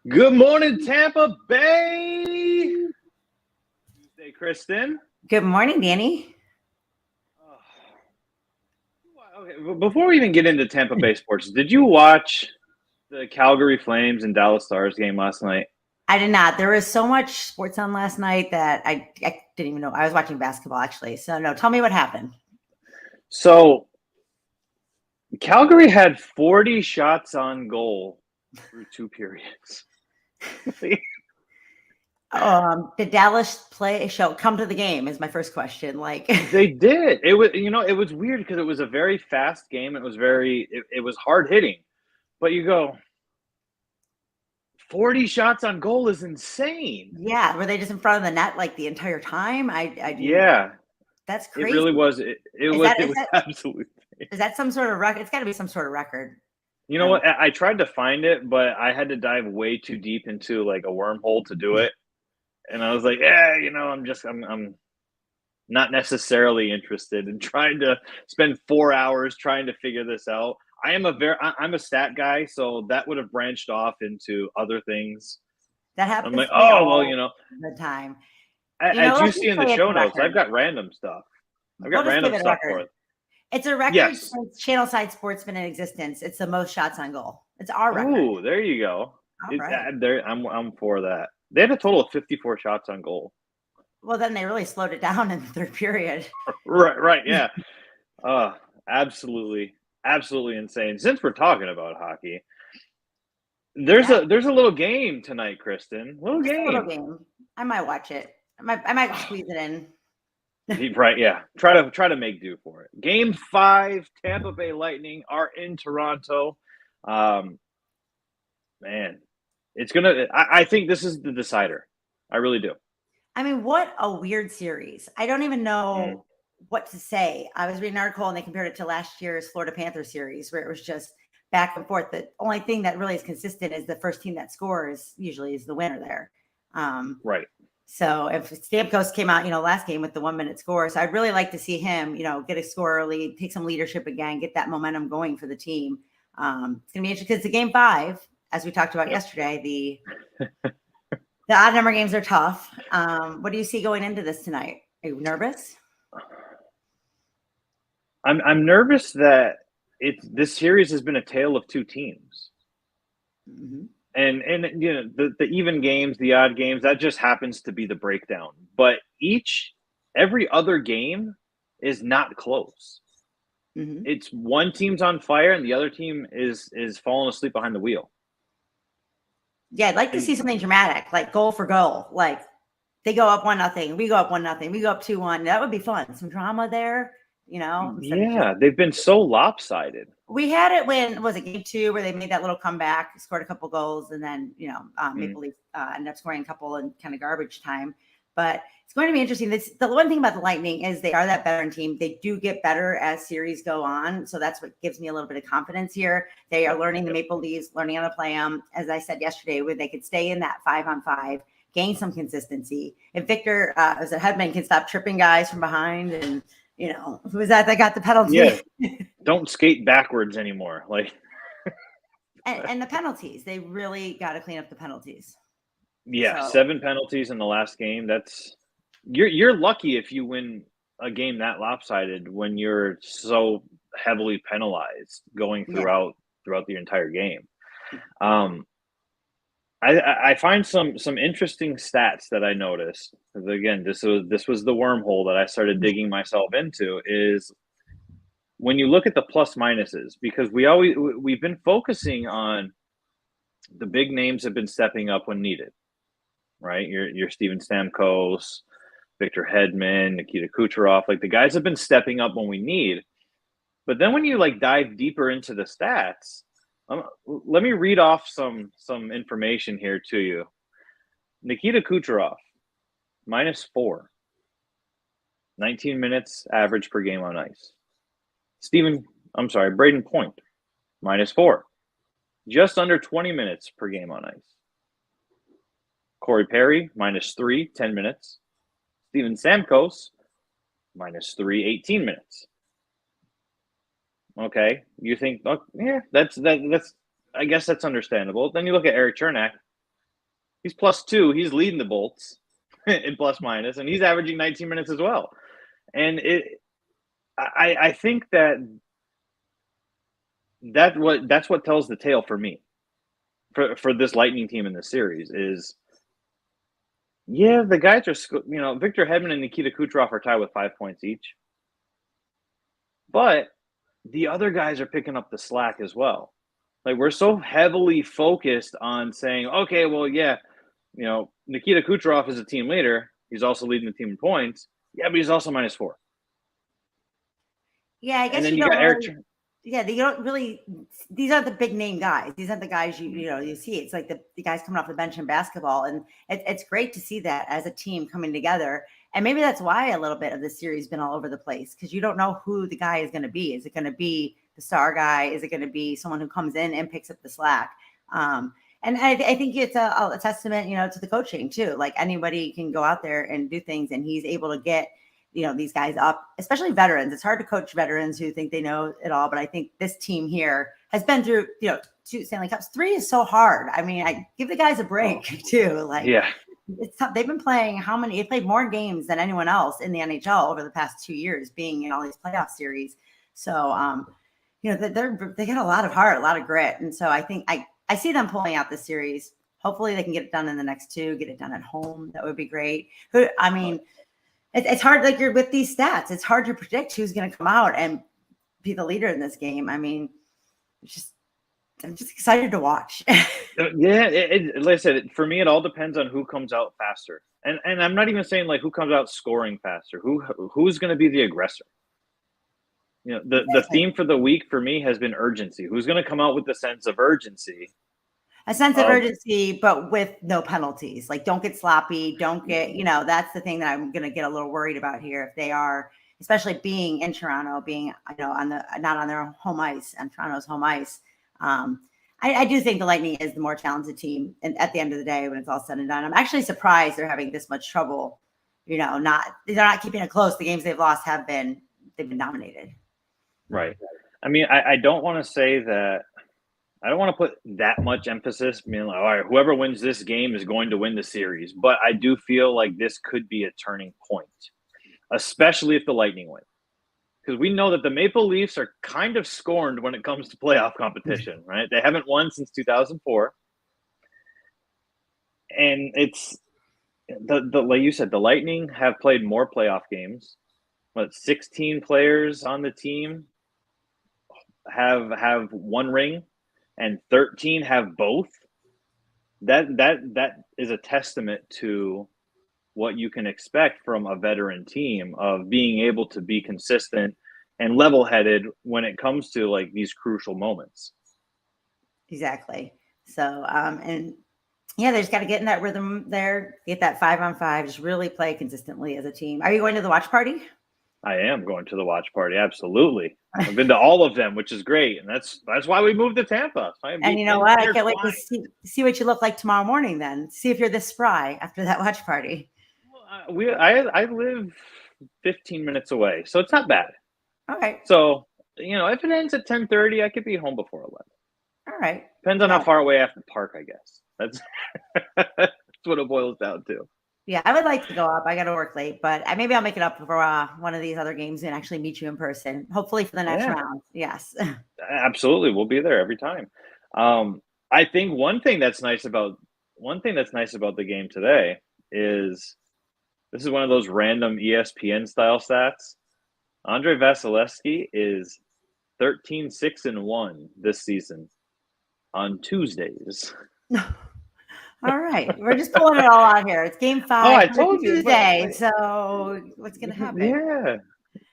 Good morning, Tampa Bay. Tuesday, Kristin. Good morning, Danny. Okay, before we even get into Tampa Bay sports, did you watch the Calgary Flames and Dallas Stars game last night? I did not. There was so much sports on last night that I didn't even know. I was watching basketball actually. So no, tell me what happened. So, Calgary had 40 shots on goal through two periods. Did Dallas come to the game? Is my first question. Like They did. It was weird because it was a very fast game. It was hard hitting, but you go 40 shots on goal is insane. yeah, were they just in front of the net like the entire time? I do. Yeah, That's it crazy. really was. It Is was. that It is was that absolutely. is that some sort of record? It's got to be some sort of record. You know what? I tried to find it, but I had to dive way too deep into like a wormhole to do it, and I was like, yeah, I'm not necessarily interested in trying to spend 4 hours trying to figure this out. I'm a stat guy, so that would have branched off into other things. That I'm happens like, to me oh well, all the time. as you Let's see just in the say it's show a notes, I've record. got random stuff. I've We'll got just give random it a stuff for record. it. It's a record Yes. since Channelside Sports been in existence. It's the most shots on goal. It's our record. Oh, there you go. All right. I'm for that. They had a total of 54 shots on goal. Well, then they really slowed it down in the third period. Right, yeah. Uh, absolutely, absolutely insane. Since we're talking about hockey, there's Yeah, a little game tonight, Kristin. Little just a little game. game. I might watch it. I might squeeze it in. Right, yeah. Try to make do for it. Game 5, Tampa Bay Lightning are in Toronto. Um, man, it's gonna. I think this is the decider. I really do. I mean, what a weird series. I don't even Mm, know what to say. I was reading an article and they compared it to last year's Florida Panther series where it was just back and forth. The only thing that really is consistent is the first team that scores usually is the winner there. Um, right. So if Stamkos came out, last game with the 1 minute score, so I'd really like to see him, get a score early, take some leadership again, get that momentum going for the team. It's gonna be interesting because the game 5, as we talked about Yep. yesterday, the odd number games are tough. What do you see going into this tonight? Are you nervous? I'm nervous that this series has been a tale of two teams. Mm-hmm. And the even games, the odd games, that just happens to be the breakdown. But every other game is not close. Mm-hmm. It's one team's on fire and the other team is falling asleep behind the wheel. Yeah, I'd like to see And something dramatic, like goal for goal. Like they go up 1-0, we go up 1-0, we go up 2-1. That would be fun. Some drama there, instead of just. yeah, they've been so lopsided. We had it when was it game 2 where they made that little comeback, scored a couple goals, and then Mm, Maple Leaf ended up scoring a couple in kind of garbage time. But it's going to be interesting. The one thing about the Lightning is they are that veteran team. They do get better as series go on, so that's what gives me a little bit of confidence here. They are learning the yep. Maple Leafs, learning how to play them. As I said yesterday, where they could stay in that 5-on-5, gain some consistency. If Victor, as a Hedman, can stop tripping guys from behind and. Who was that got the penalty? Yeah. Don't skate backwards anymore. Like and the penalties, they really got to clean up the penalties. yeah, So 7 penalties in the last game. You're lucky if you win a game that lopsided when you're so heavily penalized going yeah, throughout the entire game. Um, I find some interesting stats that I noticed. 'Cause again, this was the wormhole that I started digging myself into. Is when you look at the plus minuses, because we've been focusing on the big names have been stepping up when needed, right? Your Steven Stamkos, Victor Hedman, Nikita Kucherov, like the guys have been stepping up when we need. But then when you like dive deeper into the stats, let me read off some information here to you. Nikita Kucherov, -4, 19 minutes average per game on ice. Braden Point, -4, just under 20 minutes per game on ice. Corey Perry, -3, 10 minutes. Steven Stamkos, -3, 18 minutes. Okay, you think, oh, yeah, that's I guess that's understandable. Then you look at Eric Chernak, He's +2. He's leading the Bolts in plus minus, and he's averaging 19 minutes as well. And I think that's what tells the tale for me for this Lightning team in this series is, yeah, the guys are, Victor Hedman and Nikita Kucherov are tied with 5 points each, but the other guys are picking up the slack as well. Like, we're so heavily focused on saying, okay, well, yeah, Nikita Kucherov is a team leader. He's also leading the team in points. Yeah, but he's also -4. Yeah, I guess And then you you got don't Eric. really, yeah, you don't really, these aren't the big name guys. These aren't the guys you see. It's like the guys coming off the bench in basketball. And it's great to see that as a team coming together. And maybe that's why a little bit of the series been all over the place, because you don't know who the guy is going to be. Is it going to be the star guy? Is it going to be someone who comes in and picks up the slack? And I think it's a testament, to the coaching too. Like, anybody can go out there and do things, and he's able to get, these guys up, especially veterans. It's hard to coach veterans who think they know it all, but I think this team here has been through, 2 Stanley Cups. 3 is so hard. I mean, I give the guys a break too. Like, yeah, it's tough. They've been playing they played more games than anyone else in the NHL over the past 2 years, being in all these playoff series. So, they got a lot of heart, a lot of grit. And so I think I see them pulling out this series. Hopefully they can get it done in the next 2, get it done at home. That would be great. It's hard, like, you're with these stats. It's hard to predict who's going to come out and be the leader in this game. I mean, I'm just excited to watch. Yeah. Like I said, for me, it all depends on who comes out faster. And I'm not even saying like who comes out scoring faster. Who's going to be the aggressor? The theme for the week for me has been urgency. Who's going to come out with the sense of urgency? A sense of urgency, but with no penalties. Like, don't get sloppy. Don't get, that's the thing that I'm going to get a little worried about here. If they are, especially being in Toronto, being, not on their home ice, on Toronto's home ice. I do think the Lightning is the more talented team. And at the end of the day, when it's all said and done, I'm actually surprised they're having this much trouble. They're not keeping it close. The games they've lost they've been dominated. Right. I mean, I don't want to say that. I don't want to put that much emphasis, being like, all right, whoever wins this game is going to win the series. But I do feel like this could be a turning point, especially if the Lightning win. Because we know that the Maple Leafs are kind of scorned when it comes to playoff competition, right? They haven't won since 2004. And it's like you said, the Lightning have played more playoff games. 16 players on the team have one ring, and 13 have both. That is a testament to what you can expect from a veteran team, of being able to be consistent and level-headed when it comes to like these crucial moments. Exactly. So, and yeah, they just got to get in that rhythm there, get that 5-on-5, just really play consistently as a team. Are you going to the watch party? I am going to the watch party. Absolutely. I've been to all of them, which is great. And that's why we moved to Tampa. And you know what? I can't wait to see what you look like tomorrow morning then. See if you're this spry after that watch party. I live 15 minutes away, so it's not bad. All right. So, if it ends at 10:30, I could be home before 11. All right. Depends on how far away after the park, I guess. That's what it boils down to. Yeah, I would like to go up. I got to work late, but maybe I'll make it up for one of these other games and actually meet you in person. Hopefully for the next round. Yes. Absolutely, we'll be there every time. I think one thing that's nice about the game today is this is one of those random ESPN style stats. Andrei Vasilevsky is 13-6-1 this season on Tuesdays. All right. We're just pulling it all out here. It's game 5. Oh, I told you. Tuesday. So what's going to happen? Yeah.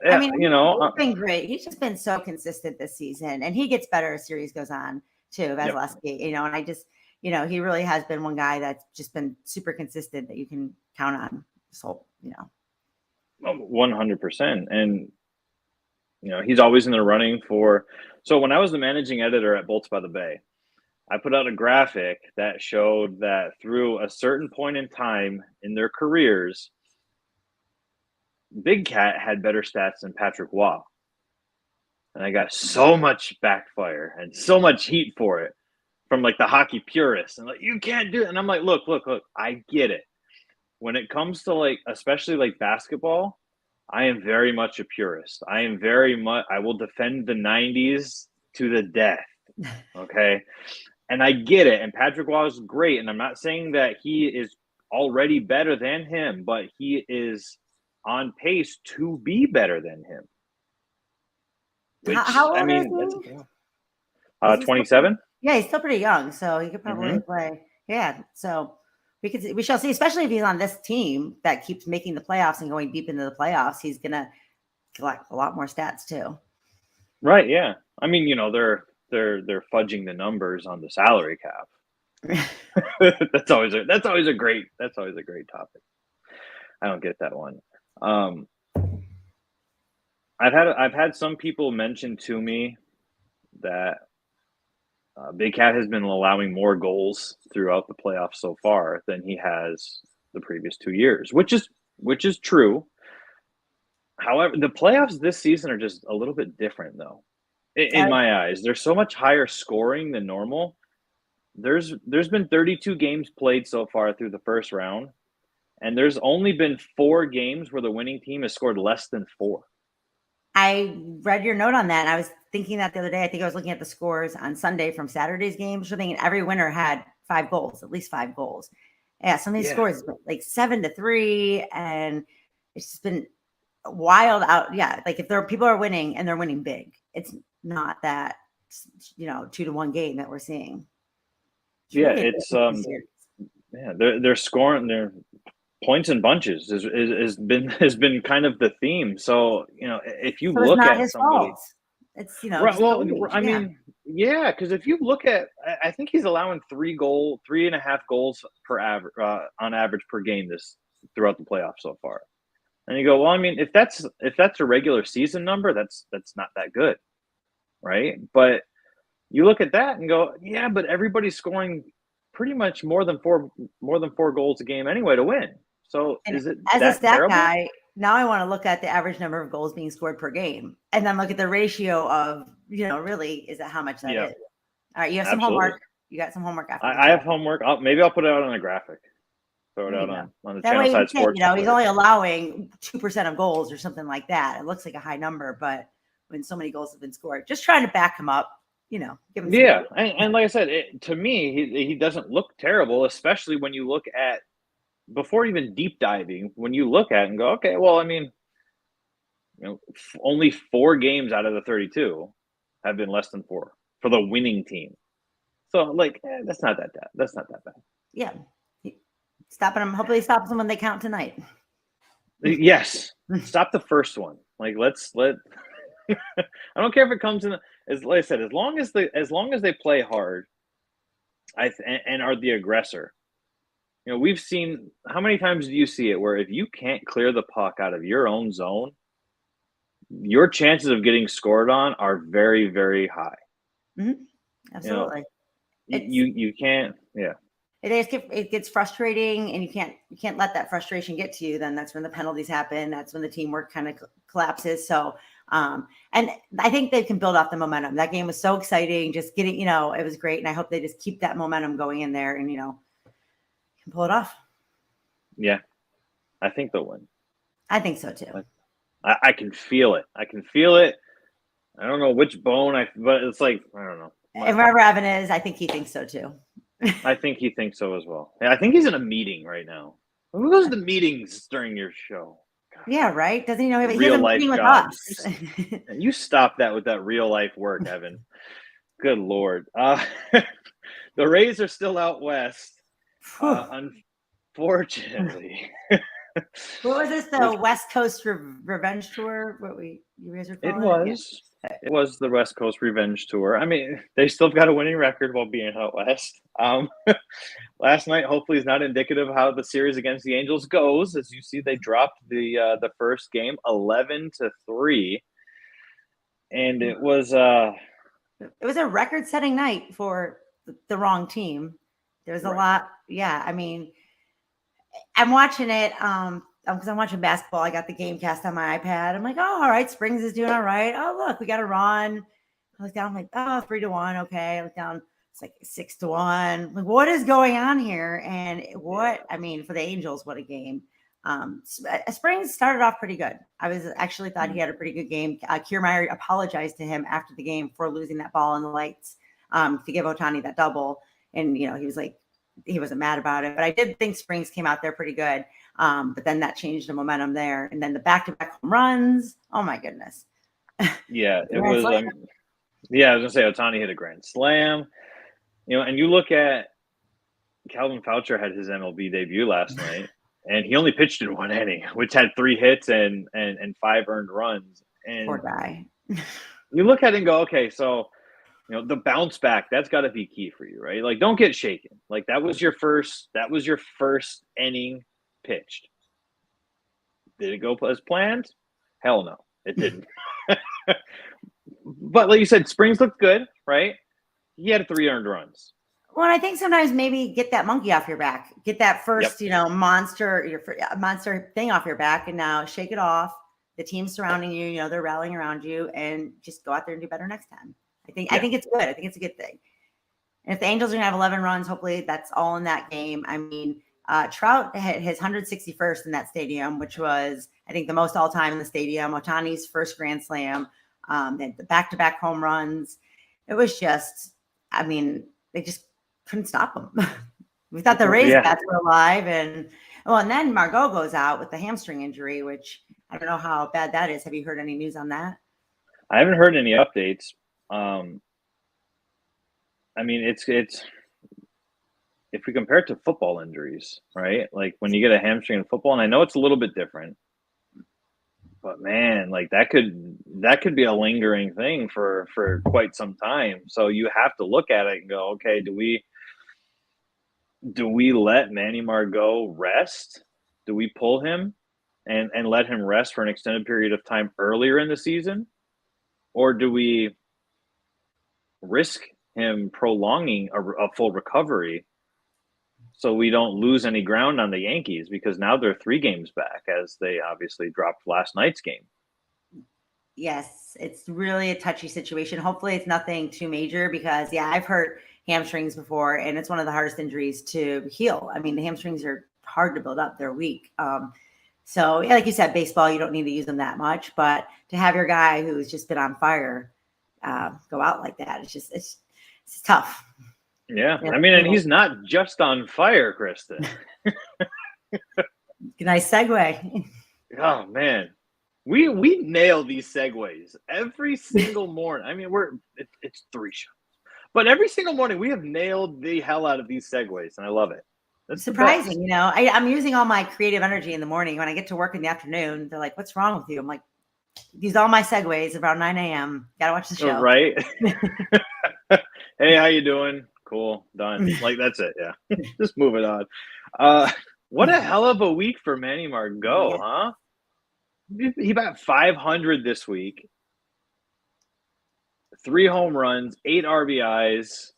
I mean, he's been great. He's just been so consistent this season, and he gets better as series goes on too, Vasilevsky, and I just, he really has been one guy that's just been super consistent that you can count on. So, 100%. And, he's always in the running for, so when I was the managing editor at Bolts by the Bay, I put out a graphic that showed that through a certain point in time in their careers, Big Cat had better stats than Patrick Waugh. And I got so much backfire and so much heat for it. from like the hockey purists, and like, you can't do it. And I'm like, look, I get it. When it comes to like, especially like basketball, I am very much a purist. I will defend the 90s to the death. Okay. And I get it. And Patrick Waugh is great. And I'm not saying that he is already better than him, but he is on pace to be better than him. Which, how old I mean, is that's 27. Yeah, he's still pretty young, so he could probably play. Yeah, so we shall see. Especially if he's on this team that keeps making the playoffs and going deep into the playoffs, he's gonna collect a lot more stats too. Right. Yeah. I mean, they're fudging the numbers on the salary cap. that's always a great topic. I don't get that one. I've had some people mention to me that Big Cat has been allowing more goals throughout the playoffs so far than he has the previous 2 years, which is true. However, the playoffs this season are just a little bit different, though. In my eyes, there's so much higher scoring than normal. There's been 32 games played so far through the first round, and there's only been 4 games where the winning team has scored less than 4. I read your note on that, and I was thinking that the other day. I think I was looking at the scores on Sunday from Saturday's game. So thinking every winner had 5 goals, at least 5 goals. Yeah, some of these scores like 7-3, and it's just been wild out. Yeah, like if people are winning and they're winning big, it's not that 2-1 game that we're seeing. It's they're scoring their points in bunches has been kind of the theme. So if you look at somebody, it's right. Well, I mean, yeah, because if you look at, I think he's allowing 3.5 goals per average on average per game throughout the playoffs so far. And you go, well, I mean, if that's a regular season number, that's not that good, right? But you look at that and go, yeah, but everybody's scoring pretty much more than four goals a game anyway to win. So and is it as that a stat terrible? guy? Now I want to look at the average number of goals being scored per game, and then look at the ratio of really is it how much that is. All right, you have some homework. You got some homework after. I have homework. Maybe I'll put it out on a graphic. Throw it out on the Channelside Sports. He's only allowing 2% of goals or something like that. It looks like a high number, but when so many goals have been scored, just trying to back him up. Give him and like I said, to me, he doesn't look terrible, especially when you look at before even deep diving. When you look at it and go, okay, well, I mean, only 4 games out of the 32 have been less than 4 for the winning team. So, like, that's not that bad. That's not that bad. Yeah. Stopping them. Hopefully, stops them when they count tonight. Yes. Stop the first one. Like, let. I don't care if it comes in. Like I said, as long as they play hard, and are the aggressor. We've seen, how many times do you see it where if you can't clear the puck out of your own zone, your chances of getting scored on are very, very high. Mm-hmm. Absolutely. You can't. Yeah. It gets frustrating, and you can't let that frustration get to you. Then that's when the penalties happen. That's when the teamwork kind of collapses. So, and I think they can build off the momentum. That game was so exciting. Just getting, it was great, and I hope they just keep that momentum going in there, and can pull it off. Yeah, I think they'll win. I think so too. I can feel it. I don't know which bone but it's like, I don't know. And wherever Evan is, I think he thinks so too. I think he thinks so as well. Yeah, I think he's in a meeting right now. Who goes to meetings during your show? God. Yeah, right. Doesn't he know he has a meeting with us? You stop that with that real life work, Evan. Good Lord. The Rays are still out west. Unfortunately. What was this? The West Coast Revenge Tour? You guys are calling it? It was the West Coast Revenge Tour. I mean, they still got a winning record while being out west. Last night, hopefully, is not indicative of how the series against the Angels goes. As you see, they dropped the first game 11-3, and it was a record-setting night for the wrong team. There's a lot. Yeah, I mean, I'm watching it because I'm watching basketball. I got the game cast on my iPad. I'm like, oh, all right, Springs is doing all right. Oh, look, we got a run. I look down, I'm like, oh, 3-1. Okay. I look down. It's like 6-1. Like, what is going on here? And I mean, for the Angels, what a game. Springs started off pretty good. I was actually thought he had a pretty good game. Kiermaier apologized to him after the game for losing that ball in the lights to give Ohtani that double. And, he was like, he wasn't mad about it. But I did think Springs came out there pretty good. But then that changed the momentum there. And then the back-to-back home runs. Oh, my goodness. Yeah, it was. I was going to say Ohtani hit a grand slam. And you look at Calvin Foucher had his MLB debut last night, and he only pitched in 1 inning, which had 3 hits and 5 earned runs. And poor guy. You look at it and go, okay, so the bounce back, that's got to be key for you, right? Like, don't get shaken. Like, that was your first inning pitched. Did it go as planned? Hell no, it didn't. But like you said, Springs looked good, right? He had 3 earned runs. Well, I think sometimes maybe get that monkey off your back, get that first, monster thing off your back, and now shake it off. The team surrounding you, they're rallying around you, and just go out there and do better next time. I think it's good. I think it's a good thing. And if the Angels are going to have 11 runs, hopefully that's all in that game. I mean, Trout hit his 161st in that stadium, which was, I think, the most all time in the stadium. Ohtani's first grand slam, the back-to-back home runs. It was just, I mean, they just couldn't stop them. We thought the Rays bats were alive, and then Margot goes out with the hamstring injury, which I don't know how bad that is. Have you heard any news on that? I haven't heard any updates. I mean, it's if we compare it to football injuries, right? Like when you get a hamstring in football, and I know it's a little bit different, but man, like that could be a lingering thing for quite some time. So you have to look at it and go, okay, do we let Manny Margot rest? Do we pull him and let him rest for an extended period of time earlier in the season? Or do we risk him prolonging a full recovery so we don't lose any ground on the Yankees? Because now they're 3 games back, as they obviously dropped last night's game. Yes, it's really a touchy situation. Hopefully it's nothing too major because, I've hurt hamstrings before, and it's one of the hardest injuries to heal. I mean, the hamstrings are hard to build up. They're weak. So, like you said, baseball, you don't need to use them that much. But to have your guy who's just been on fire go out like that, it's tough. Yeah. I mean, and he's not just on fire, Kristin. Nice segue. Oh, man. We nail these segues every single morning. I mean, it's 3 shows. But every single morning, we have nailed the hell out of these segues, and I love it. That's surprising. I'm using all my creative energy in the morning. When I get to work in the afternoon, they're like, what's wrong with you? I'm like, use all my segues around 9 a.m. Got to watch the show. Right. Hey, how you doing? Cool. Done. Like, that's it. Yeah. Just move it on. What a hell of a week for Manny Margot, huh? He got 500 this week. 3 home runs, 8 RBIs,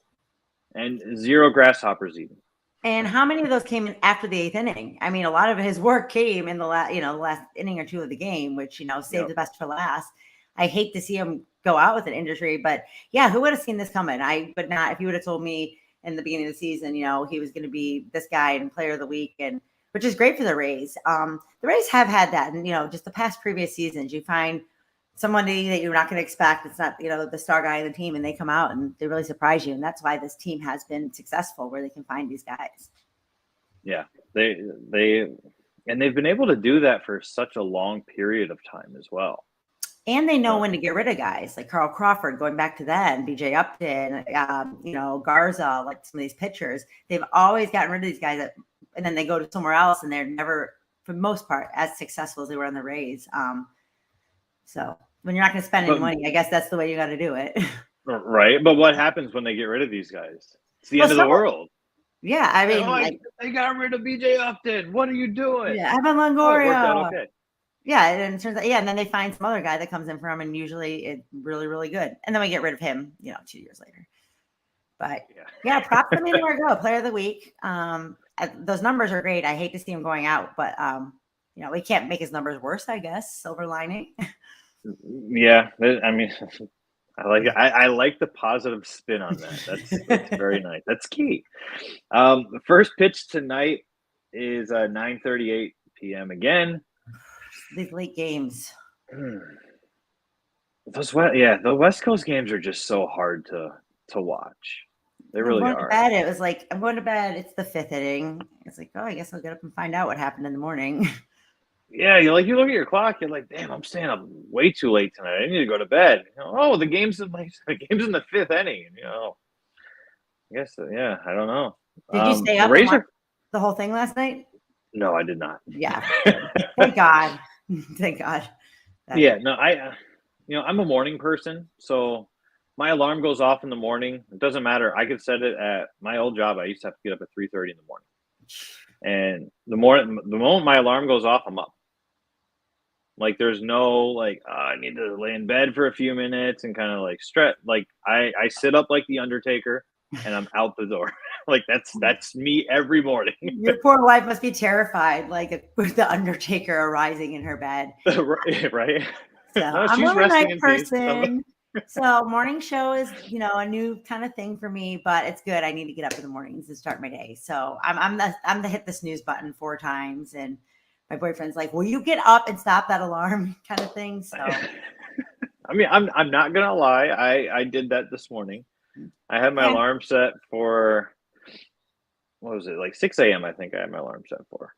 and 0 grasshoppers eaten. And how many of those came in after the 8th inning? I mean, a lot of his work came in the last inning or 2 of the game, which, saved the best for last. I hate to see him go out with an injury, but who would have seen this coming? But not if you would have told me in the beginning of the season, he was going to be this guy and player of the week, and which is great for the Rays. The Rays have had that, and just the past previous seasons, you find somebody that you're not going to expect. It's not, the star guy of the team, and they come out and they really surprise you. And that's why this team has been successful, where they can find these guys. Yeah, they've been able to do that for such a long period of time as well. And they know when to get rid of guys like Carl Crawford, going back to that, and BJ Upton, Garza, like some of these pitchers. They've always gotten rid of these guys, and then they go to somewhere else, and they're never, for the most part, as successful as they were on the Rays. So when you're not going to spend any money, I guess that's the way you got to do it. Right. But what happens when they get rid of these guys? It's the end of the world. Yeah. I mean, they got rid of BJ Upton. What are you doing? Yeah. Evan Longoria. It worked out okay. Yeah. And it turns out, and then they find some other guy that comes in for him, and usually it's really, really good. And then we get rid of him, 2 years later. But props to Manny Margot, player of the week. Those numbers are great. I hate to see him going out, but we can't make his numbers worse, I guess. Silver lining. Yeah, I mean, I like the positive spin on that. That's very nice. That's key. The first pitch tonight is 9:38 p.m. again. These late games. The West Coast games are just so hard to watch. They really I'm going to are. bed. It was like, I'm going to bed. It's the 5th inning. It's like, oh, I guess I'll get up and find out what happened in the morning. Yeah, you look at your clock, you're like, damn, I'm staying up way too late tonight. I need to go to bed. Oh, the game's in the 5th inning. I guess yeah, I don't know. Did you stay up and watch the whole thing last night? No, I did not. Yeah. Thank God. Thank God. Yeah, no, I'm a morning person, so my alarm goes off in the morning. It doesn't matter. I could set it at my old job. I used to have to get up at 3:30 in the morning. And the moment my alarm goes off, I'm up. Like there's no like I need to lay in bed for a few minutes and kind of like stretch. Like I sit up like the Undertaker and I'm out the door. Like that's me every morning. Your poor wife must be terrified, like with the Undertaker arising in her bed. Right. So No, I'm she's a resting night in person. So morning show is, a new kind of thing for me, but it's good. I need to get up in the mornings and start my day. So I'm the hit the snooze button 4 times, and my boyfriend's like, "Will you get up and stop that alarm?" kind of thing. So I mean, I'm not gonna lie. I did that this morning. I had my alarm set for what was it, like 6 a.m. I think I had my alarm set for.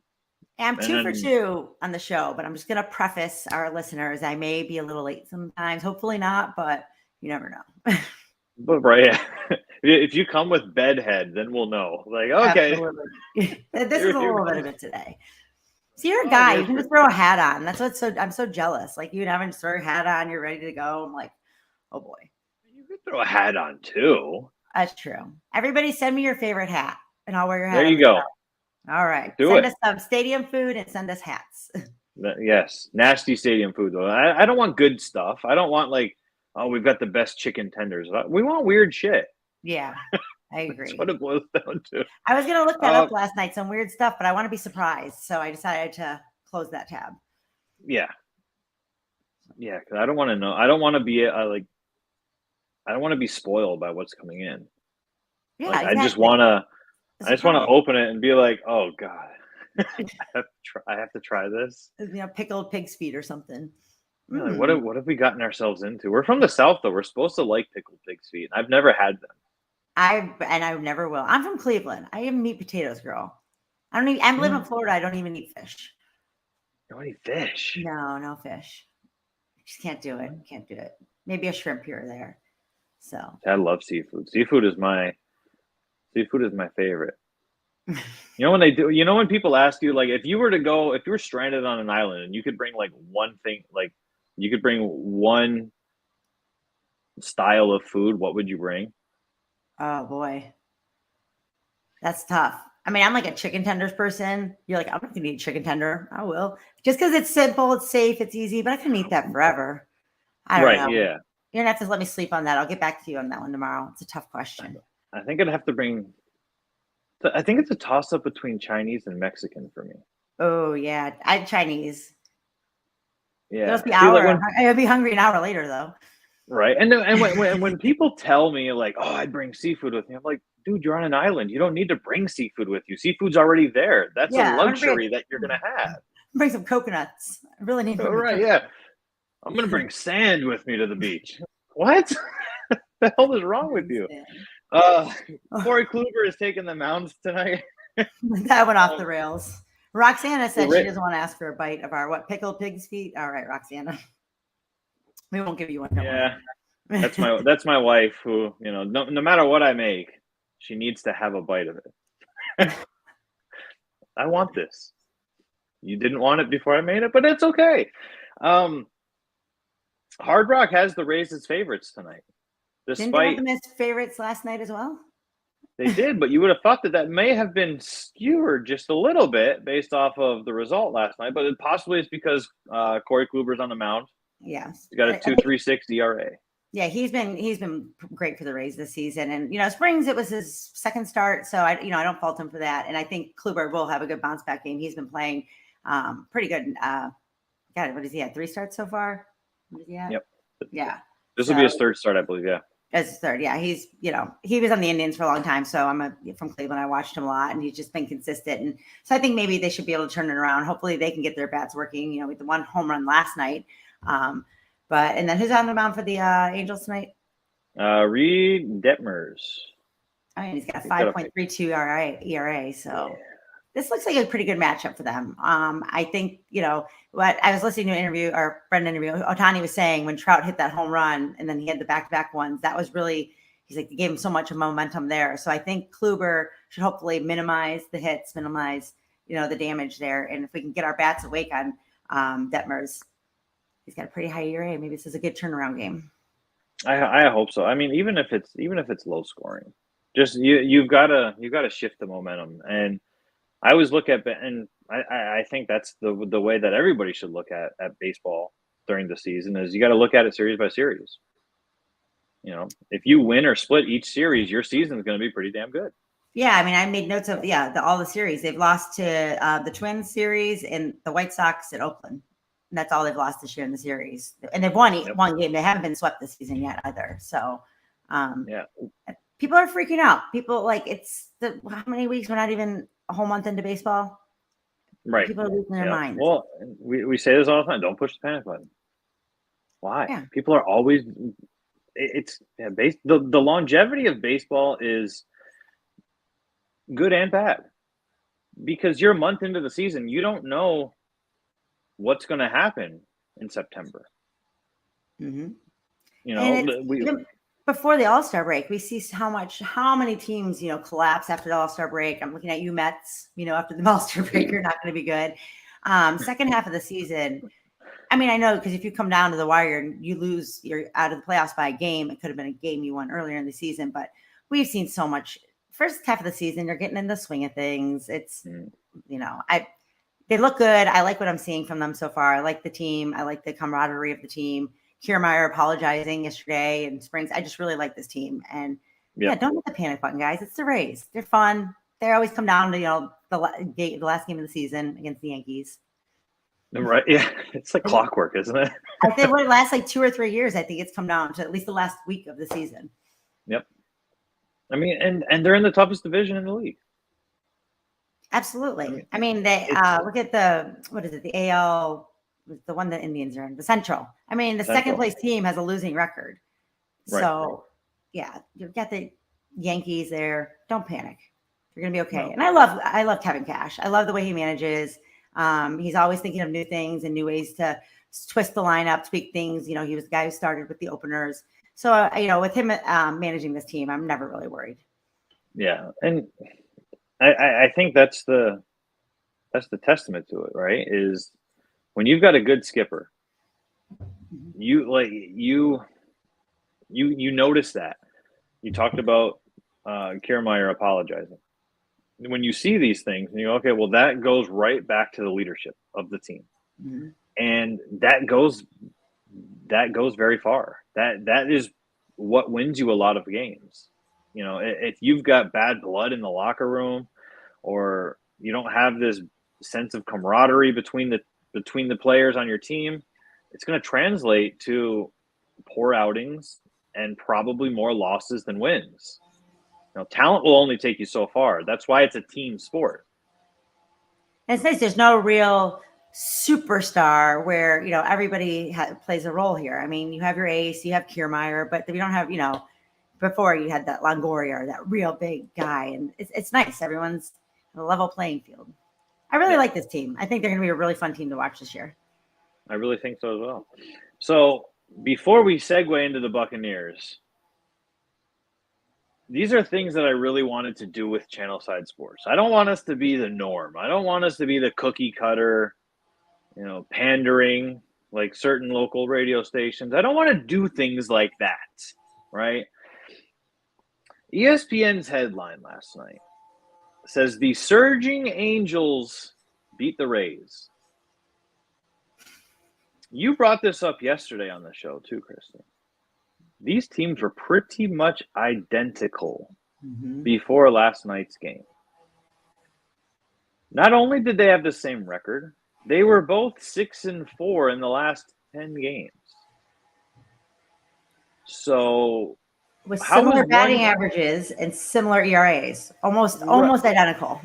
I'm 2 for 2 on the show, but I'm just going to preface our listeners. I may be a little late sometimes, hopefully not, but you never know. But right, if you come with bedhead, then we'll know. Like, okay, this is a little bit of it today. So you're a guy. You can just throw a hat on. That's what's I'm so jealous. Like you haven't just throw your hat on. You're ready to go. I'm like, oh boy. You can throw a hat on too. That's true. Everybody, send me your favorite hat, and I'll wear your hat. There you go. All right. Send us some stadium food and send us hats. Yes. Nasty stadium food, though. I don't want good stuff. I don't want like, oh, we've got the best chicken tenders. We want weird shit. Yeah, I agree. That's what it boils down to. I was going to look that up last night, some weird stuff, but I want to be surprised. So I decided to close that tab. Yeah. Yeah, because I don't want to know. I don't want to be I don't want to be spoiled by what's coming in. Yeah, like, exactly. I just want to open it and be like, oh God, I have to try this. Pickled pig's feet or something. Like, what have we gotten ourselves into? We're from the South, though. We're supposed to like pickled pig's feet. I've never had them. I never will. I'm from Cleveland. I am a meat potatoes girl. I live in Florida. I don't even eat fish. You don't eat fish? No fish. Just can't do it. Can't do it. Maybe a shrimp here or there. So I love seafood. Seafood is my favorite. When people ask you, like, if you were stranded on an island and you could bring like one thing, like you could bring one style of food, what would you bring? Oh boy. That's tough. I mean, I'm like a chicken tenders person. You're like, I'm not gonna eat chicken tender. I will. Just because it's simple, it's safe, it's easy, but I can eat that forever. I don't know. Yeah. You're gonna have to let me sleep on that. I'll get back to you on that one tomorrow. It's a tough question. I think I'd have to bring. I think it's a toss-up between Chinese and Mexican for me. Oh yeah, I'd Chinese. Yeah, I'll be hungry an hour later though. Right, and when people tell me like, "Oh, I'd bring seafood with me," I'm like, "Dude, you're on an island. You don't need to bring seafood with you. Seafood's already there. That's a luxury that you're gonna have. Bring some coconuts. I really need. Yeah. I'm gonna bring sand with me to the beach. What? The hell is wrong with you? Corey Kluber is taking the mounds tonight. That went off the rails. Roxana said she doesn't want to ask for a bite of our pickled pig's feet. All right, Roxana. We won't give you one. Yeah. That's my wife who, no matter what I make, she needs to have a bite of it. I want this. You didn't want it before I made it, but it's okay. Hard Rock has the Rays as favorites tonight. Didn't they have them as favorites last night as well? They did, but you would have thought that may have been skewered just a little bit based off of the result last night. But it possibly it's because Corey Kluber's on the mound. Yes, he's got a 2.36 ERA. Yeah, he's been great for the Rays this season, and Springs, it was his second start, so I don't fault him for that. And I think Kluber will have a good bounce back game. He's been playing pretty good. God, what is he at? 3 starts so far? What is he at? Yep. Yeah. This will be So his third start, I believe. Yeah. as his third, yeah, he's he was on the Indians for a long time, so I'm from Cleveland. I watched him a lot, and he's just been consistent. And so I think maybe they should be able to turn it around. Hopefully, they can get their bats working. With the one home run last night. But and then who's on the mound for the Angels tonight? Reed Detmers. I mean, he's got 5.32 ERA. So this looks like a pretty good matchup for them. I think, what I was listening to an interview or friend interview, Ohtani was saying when Trout hit that home run and then he had the back-to-back ones, that was really, he's like, they gave him so much momentum there. So I think Kluber should hopefully minimize the hits, minimize, the damage there. And if we can get our bats awake on Detmers, he's got a pretty high ERA. Maybe this is a good turnaround game. I hope so. I mean, even if it's low scoring, just you've got to shift the momentum. And I always look at, and I think that's the way that everybody should look at baseball during the season, is you got to look at it series by series. If you win or split each series, your season is going to be pretty damn good. Yeah, I mean, I made notes of all the series. They've lost to the Twins series and the White Sox at Oakland. And that's all they've lost this year in the series, and they've won one game. They haven't been swept this season yet either. So, people are freaking out. People it's how many weeks? We're not even a whole month into baseball. Right. People are losing their minds. Well, we say this all the time. Don't push the panic button. Why? Yeah. People are always. The longevity of baseball is good and bad, because you're a month into the season. You don't know what's going to happen in September. Mm-hmm. Before the All-Star break, we see how many teams, collapse after the All-Star break. I'm looking at you Mets, after the All-Star break, you're not going to be good. Second half of the season, I mean, I know, because if you come down to the wire and you lose, you're out of the playoffs by a game. It could have been a game you won earlier in the season, but we've seen so much. First half of the season, you're getting in the swing of things. It's, they look good. I like what I'm seeing from them so far. I like the team. I like the camaraderie of the team. Kiermaier apologizing yesterday and Springs. I just really like this team. And don't hit the panic button, guys. It's the Rays. They're fun. They always come down to, the last game of the season against the Yankees. Right. Yeah. It's like clockwork, isn't it? I think it lasts 2 or 3 years. I think it's come down to at least the last week of the season. Yep. I mean, and they're in the toughest division in the league. Absolutely. I mean, they look at the AL, the one that Indians are in, the Central. I mean, the second place team has a losing record. Right. So, you've got the Yankees there. Don't panic. You're going to be okay. No. And I love Kevin Cash. I love the way he manages. He's always thinking of new things and new ways to twist the lineup, tweak things. He was the guy who started with the openers. So, with him managing this team, I'm never really worried. Yeah. And I think that's the testament to it, right? Is when you've got a good skipper, you notice that. You talked about Kiermaier apologizing. When you see these things, and you go, okay, well, that goes right back to the leadership of the team, and that goes very far. That is what wins you a lot of games. If you've got bad blood in the locker room, or you don't have this sense of camaraderie between the players on your team, it's going to translate to poor outings and probably more losses than wins. Talent will only take you so far. That's why it's a team sport. And it's nice. There's no real superstar where, everybody plays a role here. I mean, you have your ace, you have Kiermaier, but we don't have, before you had that Longoria, that real big guy. And it's nice. Everyone's on a level playing field. I really like this team. I think they're going to be a really fun team to watch this year. I really think so as well. So before we segue into the Buccaneers, these are things that I really wanted to do with Channelside Sports. I don't want us to be the norm. I don't want us to be the cookie cutter, pandering like certain local radio stations. I don't want to do things like that, right? ESPN's headline last night says the surging Angels beat the Rays. You brought this up yesterday on the show too, Kristin. These teams were pretty much identical before last night's game. Not only did they have the same record, they were both 6-4 in the last 10 games. So with how is similar batting one averages and similar ERAs, almost right, identical.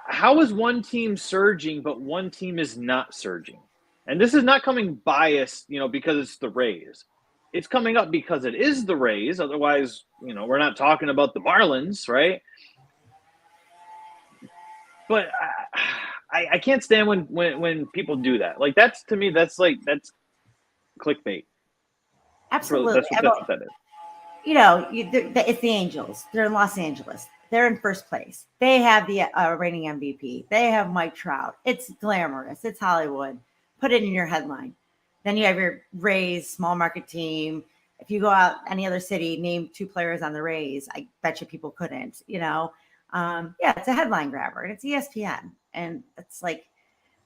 how is one team surging but one team is not surging? And this is not coming biased, because it's the Rays. It's coming up because it is the Rays. Otherwise, we're not talking about the Marlins, right? But I can't stand when people do that. Like that's to me, that's clickbait. Absolutely. That's what that is. It's the Angels. They're in Los Angeles. They're in first place. They have the reigning MVP. They have Mike Trout. It's glamorous. It's Hollywood. Put it in your headline. Then you have your Rays small market team. If you go out any other city, name 2 players on the Rays. I bet you people couldn't. It's a headline grabber, and it's ESPN, and it's like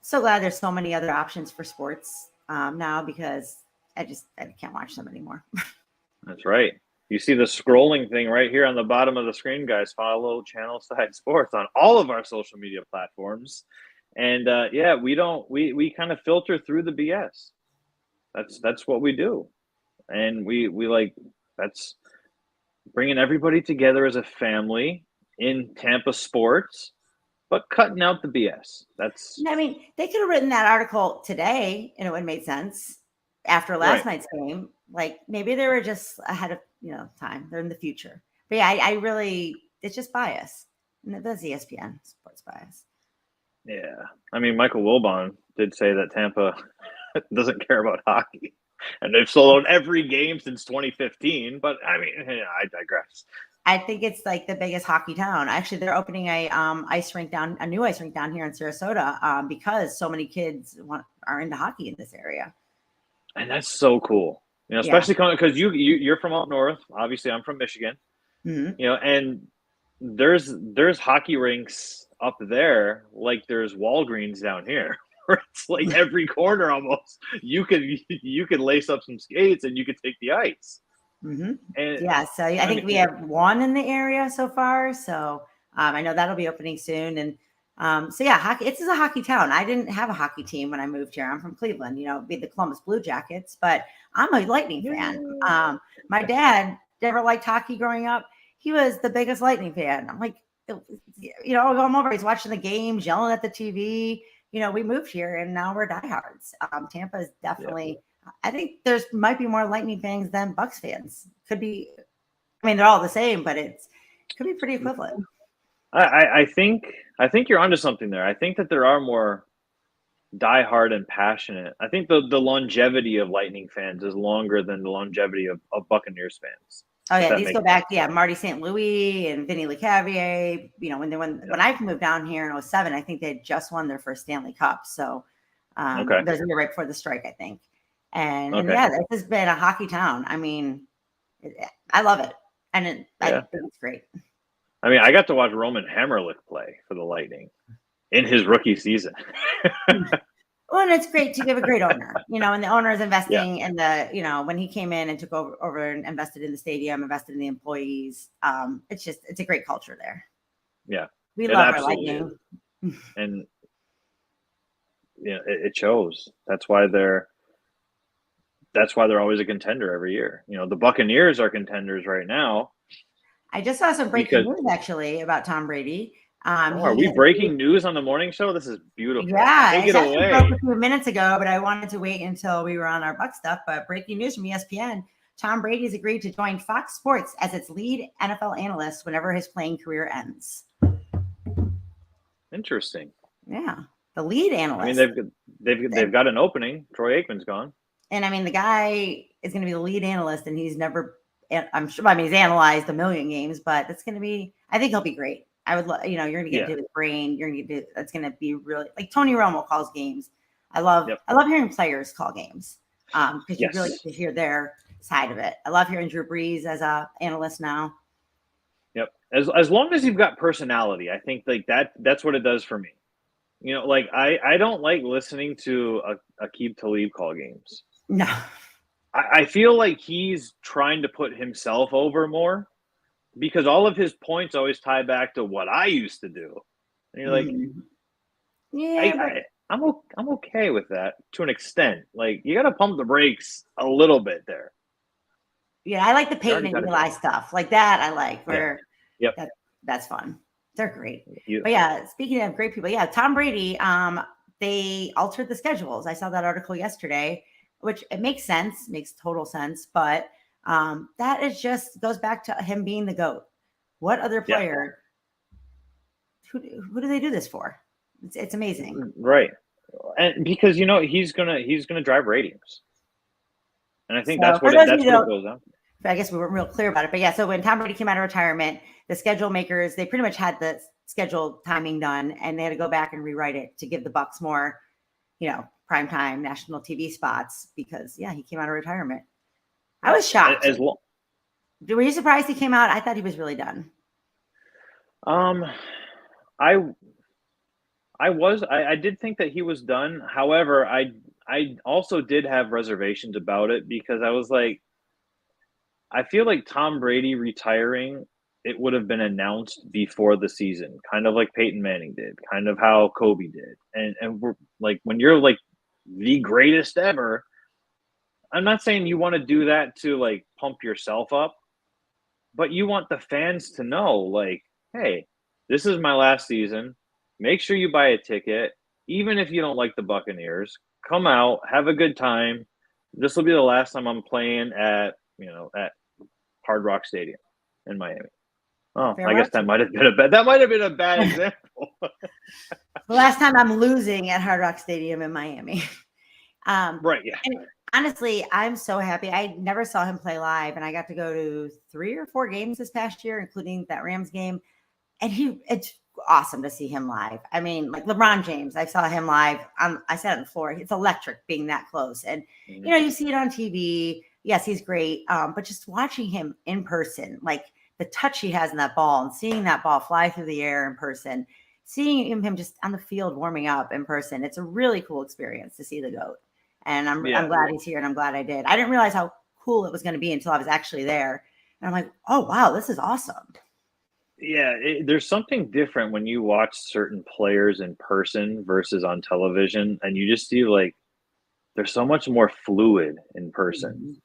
so glad there's so many other options for sports now because I can't watch them anymore. That's right. You see the scrolling thing right here on the bottom of the screen, guys. Follow Channelside Sports on all of our social media platforms. And we kind of filter through the BS. That's what we do. And we like that's bringing everybody together as a family in Tampa sports, but cutting out the BS. I mean, they could have written that article today and it would have made sense after last night's game. Like maybe they were just ahead of time. They're in the future. But yeah, I really it's just bias. And that's ESPN sports bias. Yeah. I mean, Michael Wilbon did say that Tampa doesn't care about hockey. And they've sold out every game since 2015. But I mean, I digress. I think it's like the biggest hockey town. Actually, they're opening a new ice rink down here in Sarasota because so many kids are into hockey in this area. And that's so cool. Especially coming because you're from up north. Obviously, I'm from Michigan. Mm-hmm. And there's hockey rinks up there like there's Walgreens down here. It's like every corner almost. You could lace up some skates and you could take the ice. Mm-hmm. And so I think we have one in the area so far. So I know that'll be opening soon. And hockey. It's a hockey town. I didn't have a hockey team when I moved here. I'm from Cleveland. Be the Columbus Blue Jackets, but I'm a Lightning fan. My dad never liked hockey growing up. He was the biggest Lightning fan. I'm like, I'll go over. He's watching the games, yelling at the TV. We moved here and now we're diehards. Tampa is definitely. Yeah. I think there's might be more Lightning fans than Bucks fans. Could be. I mean, they're all the same, but it could be pretty equivalent. I think you're onto something there. I think that there are more diehard and passionate. I think the longevity of Lightning fans is longer than the longevity of Buccaneers fans. Oh yeah, these go back. Yeah, Marty St. Louis and Vinny LeCavier. When I moved down here in 2007, I think they had just won their first Stanley Cup. So there's a year right before the strike, I think. And this has been a hockey town. I mean, I love it, and I think it's great. I mean, I got to watch Roman Hamrlik play for the Lightning in his rookie season. Well, and it's great to give a great owner, and the owner is investing in when he came in and took over and invested in the stadium, invested in the employees. It's a great culture there. Yeah. We love our Lightning. And it shows. That's why they're always a contender every year. The Buccaneers are contenders right now. I just saw some breaking news actually about Tom Brady. Are we breaking news on the morning show? This is beautiful. Yeah, take it away. Broke a few minutes ago, but I wanted to wait until we were on our Buck stuff. But breaking news from ESPN: Tom Brady has agreed to join Fox Sports as its lead NFL analyst whenever his playing career ends. Interesting. Yeah, the lead analyst. I mean, they've got an opening. Troy Aikman's gone, and I mean the guy is going to be the lead analyst, and he's never. I'm sure. I mean, he's analyzed a million games, but it's going to be. I think he'll be great. I would, you're going to get into his brain. You're going to get that's going to be really like Tony Romo calls games. I love hearing players call games because you really get to hear their side of it. I love hearing Drew Brees as a analyst now. Yep. As long as you've got personality, I think like that's what it does for me. Like I don't like listening to Aqib Talib call games. No. I feel like he's trying to put himself over more. Because all of his points always tie back to what I used to do. And you're like, I'm okay with that to an extent. Like you got to pump the brakes a little bit there. Yeah, I like the Peyton and Eli stuff like that. I like where that's fun. They're great. But yeah, speaking of great people, Tom Brady, they altered the schedules. I saw that article yesterday, which it makes sense, makes total sense. But that is just goes back to him being the GOAT. What other player? Who do they do this for? It's amazing, right? And because he's gonna drive ratings, and I think that's what it goes on. I guess we weren't real clear about it, but yeah. So when Tom Brady came out of retirement, the schedule makers, they pretty much had the schedule timing done, and they had to go back and rewrite it to give the Bucs more, primetime national TV spots because he came out of retirement. I was shocked. Were you surprised he came out? I thought he was really done. I did think that he was done. However, I also did have reservations about it because I was like, I feel like Tom Brady retiring, it would have been announced before the season, kind of like Peyton Manning did, kind of how Kobe did. And we're like, when you're like the greatest ever, I'm not saying you want to do that to like pump yourself up, but you want the fans to know, like, hey, this is my last season. Make sure you buy a ticket. Even if you don't like the Buccaneers, come out, have a good time. This will be the last time I'm playing at Hard Rock Stadium in Miami. Oh, I guess that might have been a bad example. The last time I'm losing at Hard Rock Stadium in Miami. Right, yeah. And honestly, I'm so happy. I never saw him play live, and I got to go to 3 or 4 games this past year, including that Rams game. And it's awesome to see him live. I mean, like LeBron James, I saw him live. I sat on the floor. It's electric being that close. And, you see it on TV. Yes, he's great. But just watching him in person, like the touch he has in that ball and seeing that ball fly through the air in person, seeing him just on the field warming up in person, it's a really cool experience to see the GOAT. And I'm glad he's here, and I'm glad I did. I didn't realize how cool it was going to be until I was actually there. And I'm like, oh, wow, this is awesome. Yeah, there's something different when you watch certain players in person versus on television, and you just see like they're so much more fluid in person.